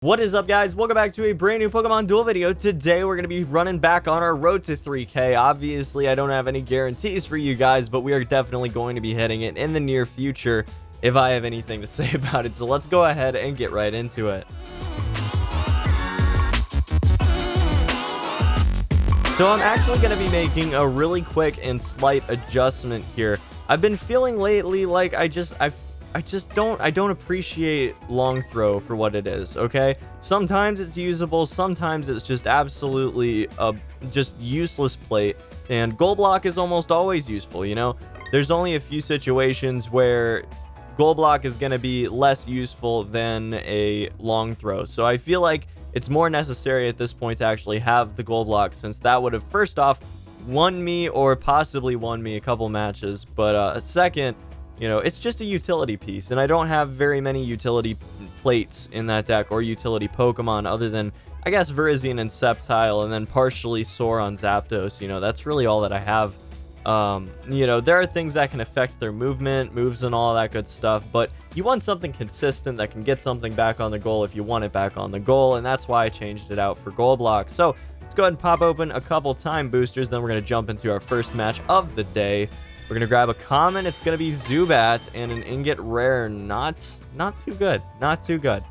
What is up, guys? Welcome back to a brand new Pokemon Duel video. Today we're going to be running back on our road to 3K. Obviously, I don't have any guarantees for you guys, but we are definitely going to be hitting it in the near future if I have anything to say about it. So let's go ahead and get right into it. So I'm actually going to be making a really quick and slight adjustment here. I've been feeling lately like I don't appreciate long throw for what it is, okay? Sometimes it's usable, sometimes it's just absolutely just useless plate, and goal block is almost always useful, you know? There's only a few situations where goal block is going to be less useful than a long throw, so I feel like it's more necessary at this point to actually have the goal block, since that would have first off won me or possibly won me a couple matches, but second, you know, it's just a utility piece, and I don't have very many utility plates in that deck, or utility Pokemon, other than, I guess, Virizion and Sceptile, and then partially Soar on Zapdos. You know, that's really all that I have. You know, there are things that can affect their movement, moves, and all that good stuff, but you want something consistent that can get something back on the goal if you want it back on the goal, and that's why I changed it out for Goal Block. So, let's go ahead and pop open a couple time boosters, then we're going to jump into our first match of the day. We're going to grab a common. It's going to be Zubat, and an ingot rare. Not too good. Not too good.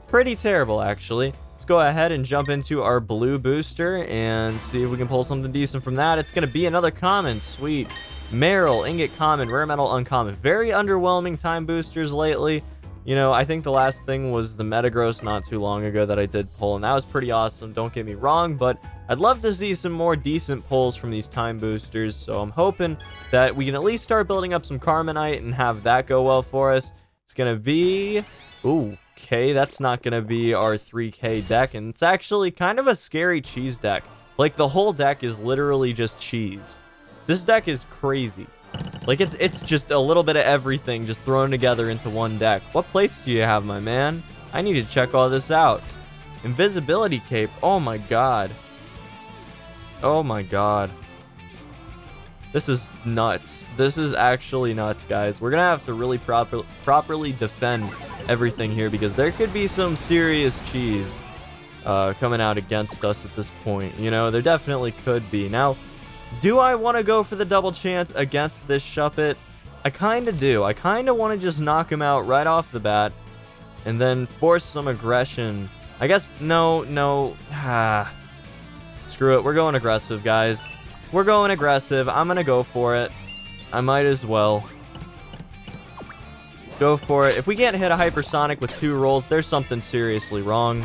Pretty terrible, actually. Let's go ahead and jump into our blue booster and see if we can pull something decent from that. It's going to be another common. Sweet. Meryl, ingot common, rare metal uncommon. Very underwhelming time boosters lately. You know, I think the last thing was the Metagross not too long ago that I did pull, and that was pretty awesome, don't get me wrong, but I'd love to see some more decent pulls from these time boosters, so I'm hoping that we can at least start building up some Carmonite and have that go well for us. It's going to be... Ooh, okay, that's not going to be our 3K deck, and it's actually kind of a scary cheese deck. Like, the whole deck is literally just cheese. This deck is crazy. Like, it's just a little bit of everything just thrown together into one deck. What place do you have, my man? I need to check all this out. Invisibility cape. Oh my god. Oh my god. This is nuts. This is actually nuts, guys. We're gonna have to really properly defend everything here, because there could be some serious cheese coming out against us at this point. You know, there definitely could be. Now, do I want to go for the double chance against this Shuppet? I kind of do. I kind of want to just knock him out right off the bat and then force some aggression. I guess, no. Screw it. We're going aggressive, guys. We're going aggressive. I'm going to go for it. I might as well. Let's go for it. If we can't hit a Hypersonic with 2 rolls, there's something seriously wrong.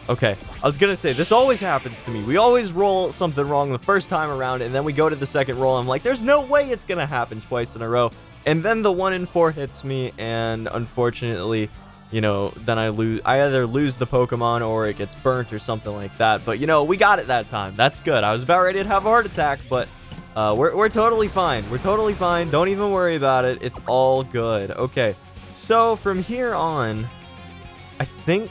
Okay, I was gonna say, this always happens to me. We always roll something wrong the first time around, and then we go to the second roll, and I'm like, there's no way it's gonna happen twice in a row. And then the 1 in 4 hits me, and unfortunately, you know, then I lose. I either lose the Pokemon or it gets burnt or something like that. But, you know, we got it that time. That's good. I was about ready to have a heart attack, but we're totally fine. We're totally fine. Don't even worry about it. It's all good. Okay, so from here on, I think...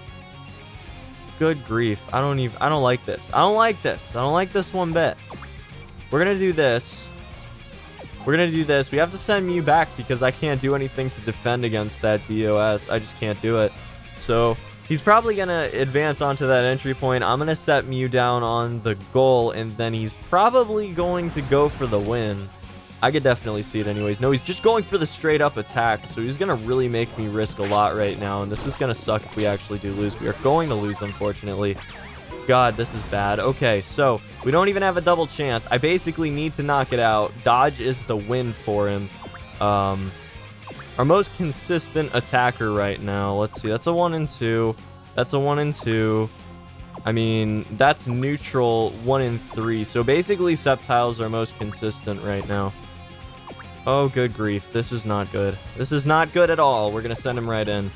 Good grief. I don't like this. I don't like this. I don't like this one bit. We're going to do this. We're going to do this. We have to send Mew back because I can't do anything to defend against that DOS. I just can't do it. So he's probably going to advance onto that entry point. I'm going to set Mew down on the goal, and then he's probably going to go for the win. I could definitely see it anyways. No, he's just going for the straight up attack. So he's going to really make me risk a lot right now. And this is going to suck if we actually do lose. We are going to lose, unfortunately. God, this is bad. Okay, so we don't even have a double chance. I basically need to knock it out. Dodge is the win for him. Our most consistent attacker right now. Let's see. That's a 1 and 2. That's a 1 and 2. I mean, that's neutral 1 and 3. So basically, Sceptile's our most consistent right now. Oh, good grief. This is not good. This is not good at all. We're going to send him right in.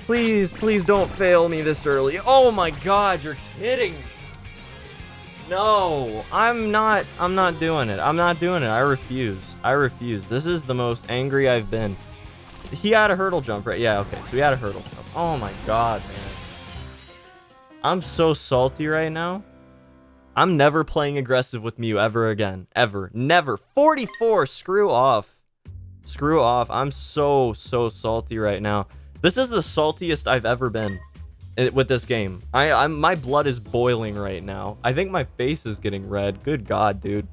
Please, please don't fail me this early. Oh my god, you're kidding me. No, I'm not doing it. I'm not doing it. I refuse. I refuse. This is the most angry I've been. He had a hurdle jump, right? Yeah, okay. So he had a hurdle jump. Oh my god, man. I'm so salty right now. I'm never playing aggressive with Mew ever again. Ever. Never. 44. Screw off. Screw off. I'm so salty right now. This is the saltiest I've ever been with this game. My blood is boiling right now. I think my face is getting red. Good God, dude.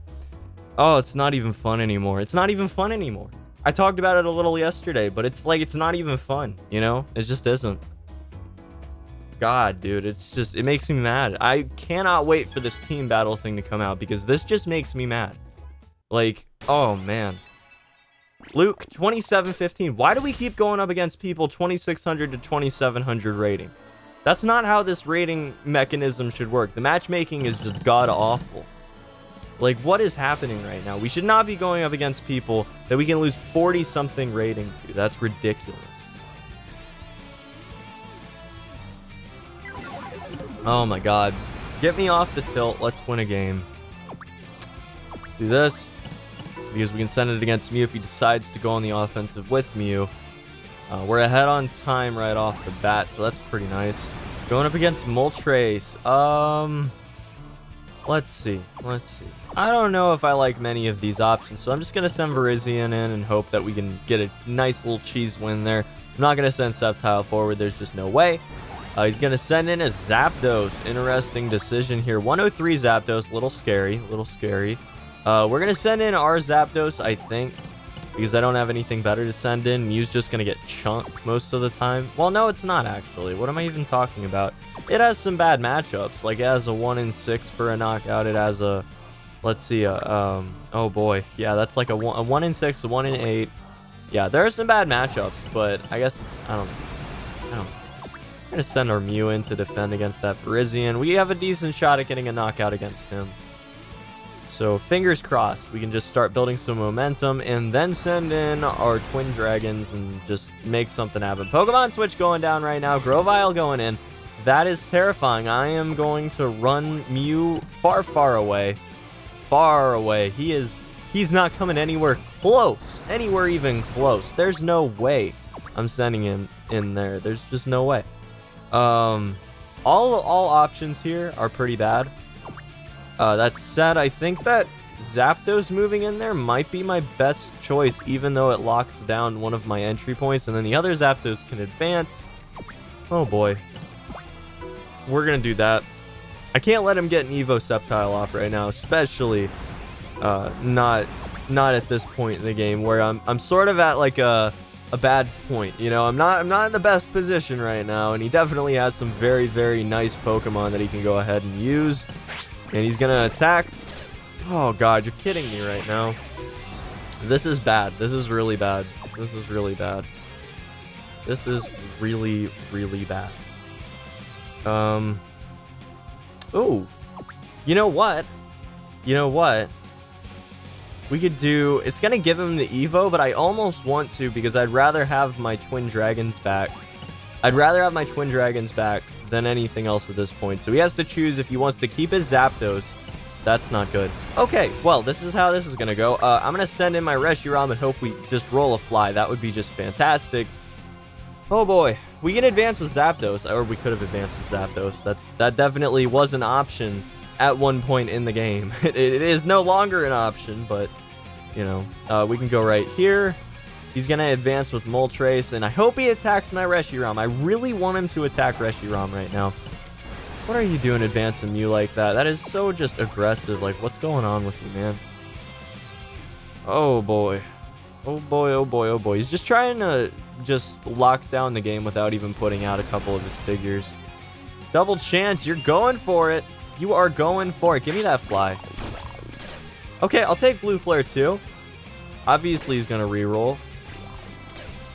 Oh, it's not even fun anymore. It's not even fun anymore. I talked about it a little yesterday, but it's like, it's not even fun, you know? It just isn't. God, dude, it makes me mad. I cannot wait for this team battle thing to come out because this just makes me mad. Like, oh man. Luke, 2715. Why do we keep going up against people 2600 to 2700 rating? That's not how this rating mechanism should work. The matchmaking is just god awful. Like, what is happening right now? We should not be going up against people that we can lose 40 something rating to. That's ridiculous. Oh my god. Get me off the tilt. Let's win a game. Let's do this. Because we can send it against Mew if he decides to go on the offensive with Mew. We're ahead on time right off the bat, so that's pretty nice. Going up against Moltres. Let's see. I don't know if I like many of these options, so I'm just going to send Virizion in and hope that we can get a nice little cheese win there. I'm not going to send Sceptile forward. There's just no way. He's going to send in a Zapdos. Interesting decision here. 103 Zapdos. Little scary. We're going to send in our Zapdos, I think, because I don't have anything better to send in. Mew's just going to get chunked most of the time. Well, no, it's not, actually. What am I even talking about? It has some bad matchups. Like, it has a 1 in 6 for a knockout. It has a, let's see, oh boy. Yeah, that's like a 1 in 6, a 1 in 8. Yeah, there are some bad matchups, but I guess it's, I don't know. I'm going to send our Mew in to defend against that Virizion. We have a decent shot at getting a knockout against him. So fingers crossed, we can just start building some momentum and then send in our Twin Dragons and just make something happen. Pokemon Switch going down right now. Grovyle going in. That is terrifying. I am going to run Mew far away. Far away. He's not coming anywhere close. Anywhere even close. There's no way I'm sending him in there. There's just no way. All options here are pretty bad. That said, I think that Zapdos moving in there might be my best choice, even though it locks down one of my entry points, and then the other Zapdos can advance. Oh boy. We're gonna do that. I can't let him get an Evo Sceptile off right now, especially not at this point in the game where I'm sort of at like a bad point, you know. I'm not in the best position right now, and he definitely has some very nice Pokemon that he can go ahead and use. And he's gonna attack. Oh god, you're kidding me right now. This is bad. This is really bad. This is really bad. This is really bad. Oh, you know what? We could do, it's gonna give him the Evo, but I almost want to because I'd rather have my Twin Dragons back. Than anything else at this point. So he has to choose if he wants to keep his Zapdos. That's not good. Okay, well, this is how this is gonna go. I'm gonna send in my Reshiram and hope we just roll a fly. That would be just fantastic. Oh boy, we can advance with Zapdos, or we could have advanced with Zapdos. That definitely was an option at one point in the game. It is no longer an option, but you know, we can go right here. He's going to advance with Moltres, and I hope he attacks my Reshiram. I really want him to attack Reshiram right now. What are you doing advancing Mew like that? That is so just aggressive. Like, what's going on with you, man? Oh, boy. Oh, boy. He's just trying to just lock down the game without even putting out a couple of his figures. Double chance. You're going for it. You are going for it. Give me that fly. Okay, I'll take Blue Flare, too. Obviously, he's going to reroll.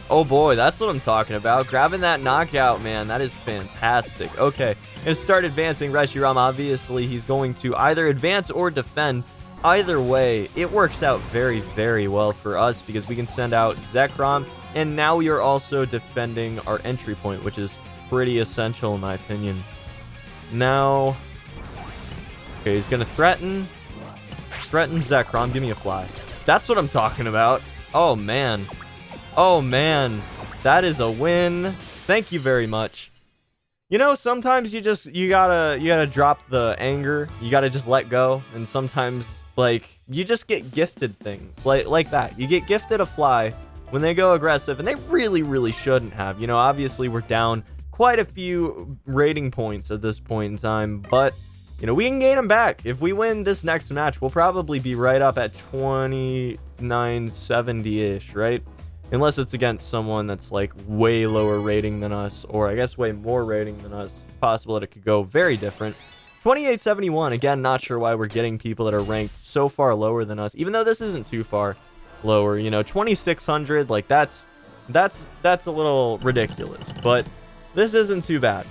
Oh boy, that's what I'm talking about. Grabbing that knockout, man. That is fantastic. Okay, gonna start advancing Reshiram. Obviously, he's going to either advance or defend. Either way, it works out very well for us because we can send out Zekrom, and now we are also defending our entry point, which is pretty essential in my opinion. Now, okay, he's gonna threaten Zekrom. Give me a fly. That's what I'm talking about. Oh man. Oh man, that is a win. Thank you very much. You know, sometimes you gotta drop the anger. You gotta just let go. And sometimes, like, you just get gifted things like that. You get gifted a fly, when they go aggressive, and they really shouldn't have. You know, obviously we're down quite a few rating points at this point in time, but you know, we can gain them back. If we win this next match, we'll probably be right up at 2970-ish, right? Unless it's against someone that's like way lower rating than us, or I guess way more rating than us. It's possible that it could go very different. 2871, again, not sure why we're getting people that are ranked so far lower than us, even though this isn't too far lower. You know, 2600, like that's a little ridiculous, but this isn't too bad.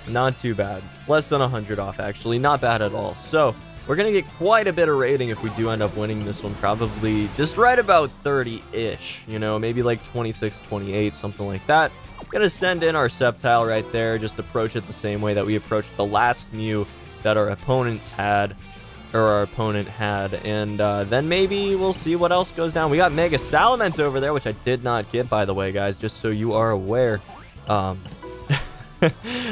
Not too bad. Less than 100 off, actually. Not bad at all. So we're going to get quite a bit of rating if we do end up winning this one. Probably just right about 30-ish. You know, maybe like 26, 28, something like that. Going to send in our Sceptile right there. Just approach it the same way that we approached the last Mew that our opponents had. Or our opponent had. And then maybe we'll see what else goes down. We got Mega Salamence over there, which I did not get, by the way, guys. Just so you are aware.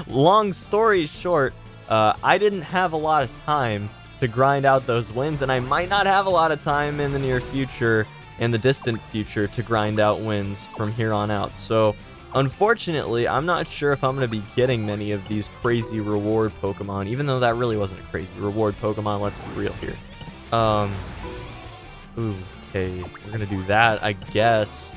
Long story short, I didn't have a lot of time to grind out those wins, and I might not have a lot of time in the near future and the distant future to grind out wins from here on out. So unfortunately, I'm not sure if I'm going to be getting many of these crazy reward Pokemon, even though that really wasn't a crazy reward Pokemon. Let's be real here. Okay, we're going to do that, I guess.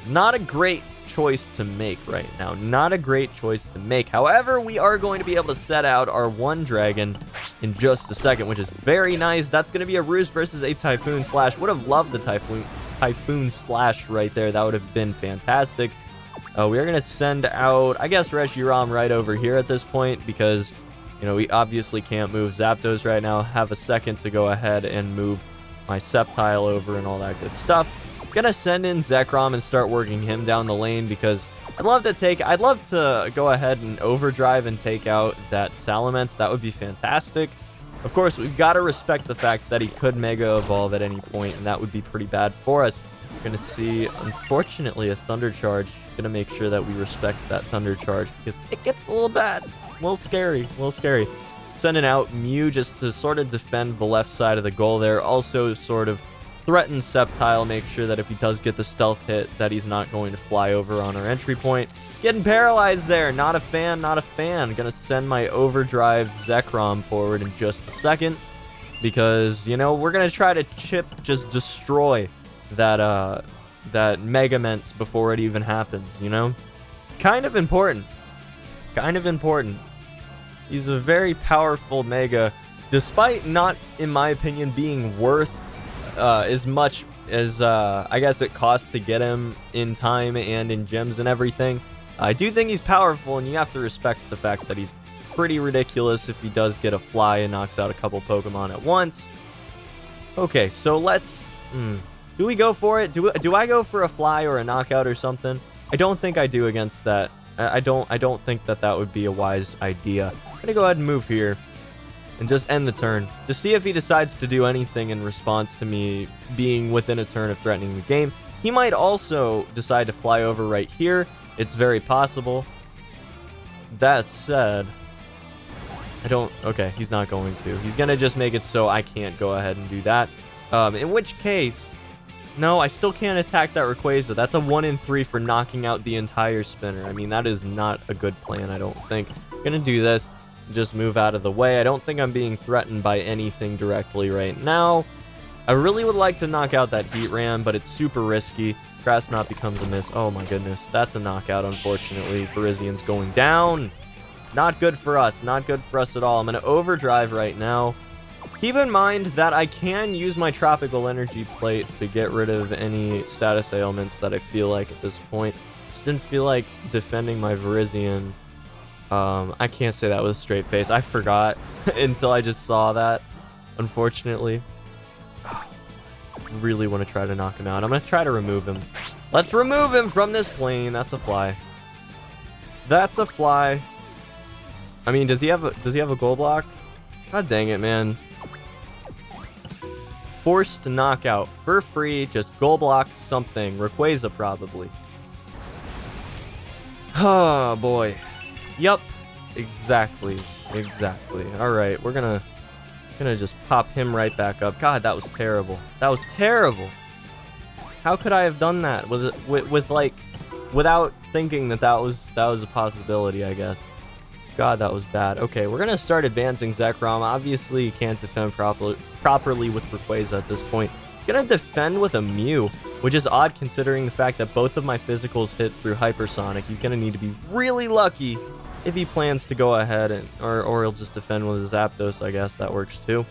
Not a great choice to make right now. Not a great choice to make. However, we are going to be able to set out our one dragon in just a second, which is very nice. That's going to be a Ruse versus a Typhoon Slash. Would have loved the Typhoon Slash right there. That would have been fantastic. We are going to send out, I guess, Reshiram right over here at this point because, you know, we obviously can't move Zapdos right now. Have a second to go ahead and move my Sceptile over and all that good stuff. Gonna send in Zekrom and start working him down the lane because I'd love to go ahead and overdrive and take out that Salamence. That would be fantastic. Of course, we've got to respect the fact that he could Mega Evolve at any point, and that would be pretty bad for us. We're gonna see, unfortunately, a Thunder Charge. Gonna make sure that we respect that Thunder Charge because it gets a little bad, a little scary. Sending out Mew just to sort of defend the left side of the goal there. Also sort of threaten Sceptile, make sure that if he does get the stealth hit, that he's not going to fly over on our entry point. Getting paralyzed there. Not a fan, not a fan. Gonna send my overdrive Zekrom forward in just a second because, you know, we're gonna try to just destroy that Megaments before it even happens, you know? Kind of important. He's a very powerful Mega, despite not, in my opinion, being worth as much as I guess it costs to get him in time and in gems and everything. I do think he's powerful, and you have to respect the fact that he's pretty ridiculous if he does get a fly and knocks out a couple Pokemon at once. Okay, so let's do we go for it? Do I go for a fly or a knockout or something? I don't think I do against that. I don't think that would be a wise idea. I'm gonna go ahead and move here and just end the turn. Just see if he decides to do anything in response to me being within a turn of threatening the game. He might also decide to fly over right here. It's very possible. That said, okay, he's not going to. He's gonna just make it so I can't go ahead and do that. In which case, no, I still can't attack that Rayquaza. That's a 1 in 3 for knocking out the entire spinner. I mean, that is not a good plan, I don't think. I'm gonna do this. Just move out of the way. I don't think I'm being threatened by anything directly right now. I really would like to knock out that Heat Ram, but it's super risky. Grass Knot becomes a miss. Oh my goodness, that's a knockout, unfortunately. Virizian's going down. Not good for us. Not good for us at all. I'm going to overdrive right now. Keep in mind that I can use my Tropical Energy Plate to get rid of any status ailments that I feel like at this point. Just didn't feel like defending my Virizian. I can't say that with a straight face. I forgot until I just saw that, unfortunately. Really want to try to knock him out. I'm going to try to remove him. Let's remove him from this plane. That's a fly. That's a fly. I mean, does he have a goal block? God dang it, man. Forced to knock out for free. Just goal block something. Rayquaza probably. Oh boy. Yup. Exactly. All right, we're gonna just pop him right back up. God, that was terrible. That was terrible. How could I have done that with like, without thinking that that was a possibility, I guess. God, that was bad. Okay, we're gonna start advancing Zekrom. Obviously, you can't defend properly with Rayquaza at this point. Gonna defend with a Mew, which is odd considering the fact that both of my physicals hit through Hypersonic. He's gonna need to be really lucky if he plans to go ahead and or he'll just defend with his Zapdos. I guess that works too.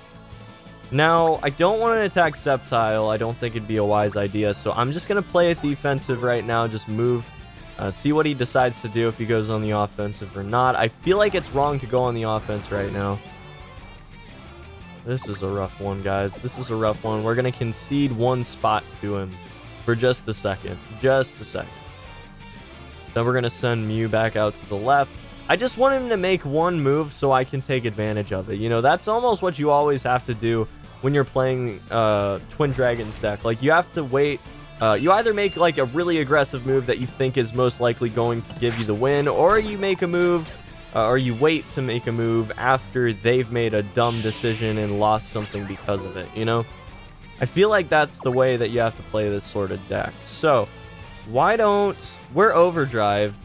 Now, I don't want to attack Sceptile. I don't think it'd be a wise idea, so I'm just gonna play it defensive right now. Just move. See what he decides to do, if he goes on the offensive or not. I feel like it's wrong to go on the offense right now. This is a rough one, guys. This is a rough one. We're going to concede one spot to him for just a second. Just a second. Then we're going to send Mew back out to the left. I just want him to make one move so I can take advantage of it. You know, that's almost what you always have to do when you're playing Twin Dragons deck. Like, you have to wait. You either make like a really aggressive move that you think is most likely going to give you the win, or you make a move, or you wait to make a move after they've made a dumb decision and lost something because of it, you know? I feel like that's the way that you have to play this sort of deck. So, why don't... We're overdrived,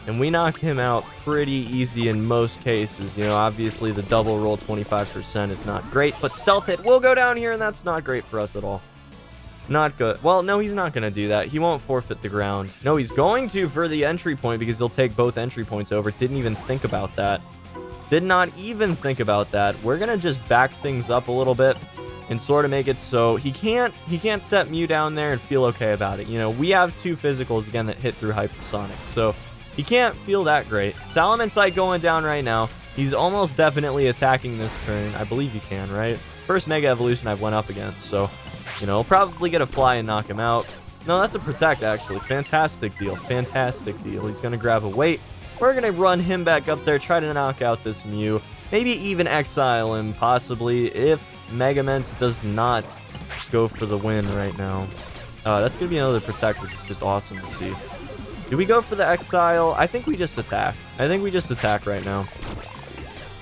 and we knock him out pretty easy in most cases. You know, obviously the double roll 25% is not great, but stealth hit will go down here, and that's not great for us at all. Not good. Well, no, he's not going to do that. He won't forfeit the ground. No, he's going to for the entry point because he'll take both entry points over. Didn't even think about that. Did not even think about that. We're going to just back things up a little bit and sort of make it so he can't set Mew down there and feel okay about it. You know, we have two physicals, again, that hit through Hypersonic, so he can't feel that great. Salamence Sight going down right now. He's almost definitely attacking this turn. I believe he can, right? First Mega Evolution I've went up against, so... You know, he'll probably get a fly and knock him out. No, that's a protect, actually. Fantastic deal. Fantastic deal. He's going to grab a weight. We're going to run him back up there, try to knock out this Mew. Maybe even exile him, possibly, if Megaments does not go for the win right now. That's going to be another protect, which is just awesome to see. Do we go for the exile? I think we just attack. I think we just attack right now.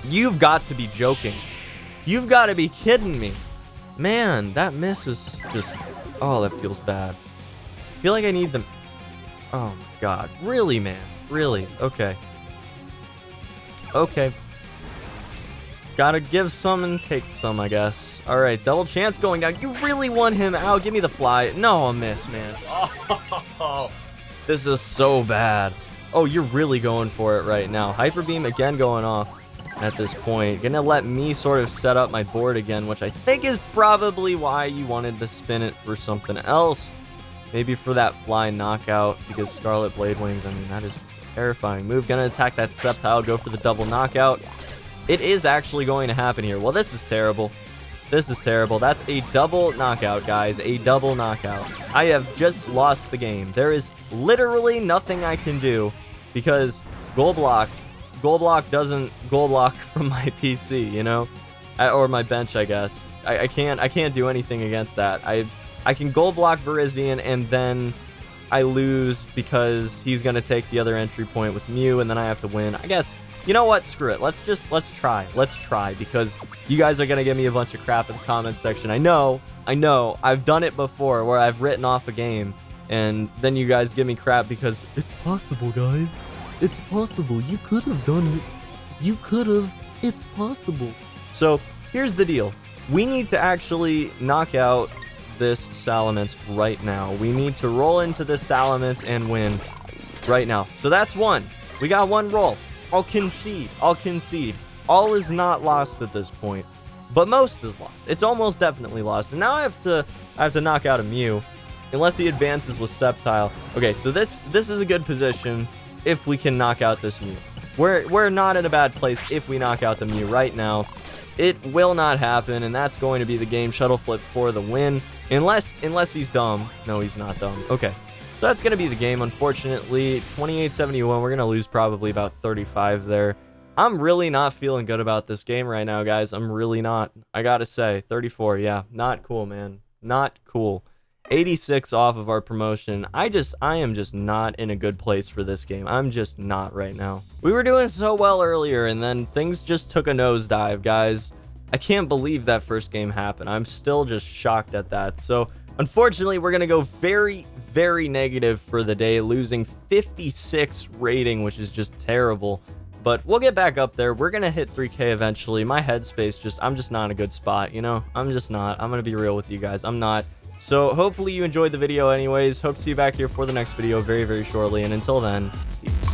You've got to be joking. You've got to be kidding me. Man, that miss is just... Oh, that feels bad. I feel like I need them... Oh, my God. Really, man? Really? Okay. Okay. Gotta give some and take some, I guess. Alright, double chance going down. You really want him out. Give me the fly. No, a miss, man. Oh, this is so bad. Oh, you're really going for it right now. Hyper Beam again going off. At this point, gonna let me sort of set up my board again, which I think is probably why you wanted to spin it for something else. Maybe for that fly knockout, because Scarlet Blade Wings, I mean, that is just a terrifying move. Gonna attack that Sceptile, go for the double knockout. It is actually going to happen here. Well, this is terrible. This is terrible. That's a double knockout, guys. A double knockout. I have just lost the game. There is literally nothing I can do because Golblock doesn't goal block from my PC, you know, or my bench, I guess. I can't do anything against that. I can goal block Virizion, and then I lose because he's gonna take the other entry point with Mew, and then I have to win. I guess, you know what? Screw it. Let's try because you guys are gonna give me a bunch of crap in the comment section. I know. I've done it before where I've written off a game, and then you guys give me crap because it's possible, guys. It's possible. You could have done it. You could have. It's possible. So, here's the deal. We need to actually knock out this Salamence right now. We need to roll into this Salamence and win right now. So, that's one. We got one roll. I'll concede. All is not lost at this point. But most is lost. It's almost definitely lost. And now I have to knock out a Mew. Unless he advances with Sceptile. Okay, so this is a good position. If we can knock out this Mew. We're not in a bad place if we knock out the Mew right now. It will not happen, and that's going to be the game. Shuttle Flip for the win. Unless he's dumb. No, he's not dumb. Okay. So that's going to be the game, unfortunately. 28-71. We're going to lose probably about 35 there. I'm really not feeling good about this game right now, guys. I'm really not. I got to say, 34. Yeah, not cool, man. Not cool. 86 off of our promotion. I am just not in a good place for this game. I'm just not right now. We were doing so well earlier, and then things just took a nosedive, guys. I can't believe that first game happened. I'm still just shocked at that. So Unfortunately, we're going to go very, very negative for the day, losing 56 rating, which is just terrible. But we'll get back up there. We're going to hit 3K eventually. My headspace I'm just not in a good spot, you know? I'm just not. I'm going to be real with you guys. I'm not. So hopefully you enjoyed the video anyways. Hope to see you back here for the next video very, very shortly. And until then, peace.